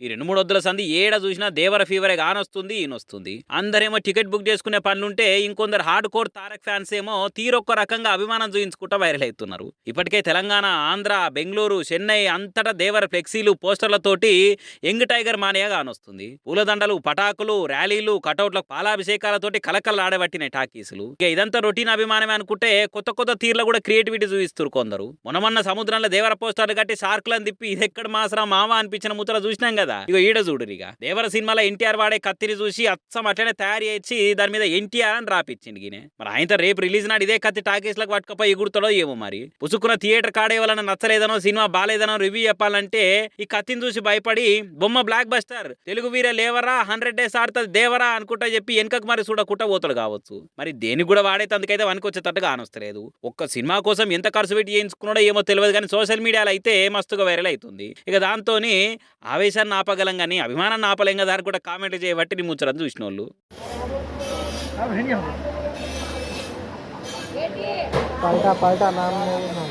ఈ 2, 3 వద్దుల సంది ఏడ చూసినా దేవర ఫీవరే గానొస్తుంది, ఈనొస్తుంది. అందరేమో టికెట్ బుక్ చేసుకునే పనులుంటే ఇంకొందరు హార్డ్ కోర్ తారక్ ఫ్యాన్స్ ఏమో తీరొక్క రకంగా అభిమానం చూయించుకుంటా వైరల్ అవుతున్నారు. ఇప్పటికే తెలంగాణ, ఆంధ్ర, బెంగళూరు, చెన్నై అంతటా దేవర ఫ్లెక్సీలు, పోస్టర్లతోటి యంగ్ టైగర్ మానియా గానొస్తుంది. పూలదండలు, పటాకులు, ర్యాలీలు, కటౌట్లకు పాలాభిషేకాలతోటి కలకలలాడబట్టినాయి టాకీసులు. ఇక ఇదంతా రొటీన్ అభిమానమే అనుకుంటే కొత్త కొత్త తీర్ల కూడా క్రియేటివిటీ చూపిస్తారు కొందరు. మొన్న సముద్రంలో దేవర పోస్టర్లు కట్టి షార్క్లను తిప్పి ఇదెక్కడ మాసరా మామ అనిపించిన ముత్తర చూసినాం కదా. ఇక ఈడ చూడరు. ఇక దేవర సినిమాలో ఎన్టీఆర్ వాడే కత్తిని చూసి అచ్చం అట్లనే తయారు చేసి దాని మీద ఎన్టీఆర్ అని రాపిచ్చింది ఈయన. మరి ఆయనతో రేపు రిలీజ్ నాడు ఇదే కత్తి టాకీస్లకు పట్టుకపోయి ఎగురుతాడో ఏమో మరి. పుసుకున్న థియేటర్ కాడే వలన నచ్చలేదనో, సినిమా బాలేదనో రివ్యూ చెప్పాలంటే ఈ కత్తిని చూసి భయపడి బొమ్మ బ్లాక్ బస్టర్, తెలుగు వీరే లేవరా, 100 days ఆడుతుంది దేవరా అనుకుంటా చెప్పి వెనకకు మరి చూడకుంటా పోతాడు కావచ్చు. మరి దేనికి కూడా వాడేతందుకైతే వనికొచ్చేటట్టుగా ఆనొస్తలేదు. ఒక్క సినిమా కోసం ఎంత ఖర్చు పెట్టి చేయించుకున్నాడో ఏమో తెలియదు కానీ సోషల్ మీడియాలో అయితే మస్తుగా వైరల్ అవుతుంది. ఇక దాంతోని ఆవేశాన్ని ఆపగలం కానీ అభిమానాన్ని ఆపలేం కదా అని కూడా కామెంట్లు చేయబట్టి నీ ముచ్చరని చూసిన వాళ్ళు. पलटा पलटा नाम नहीं नाम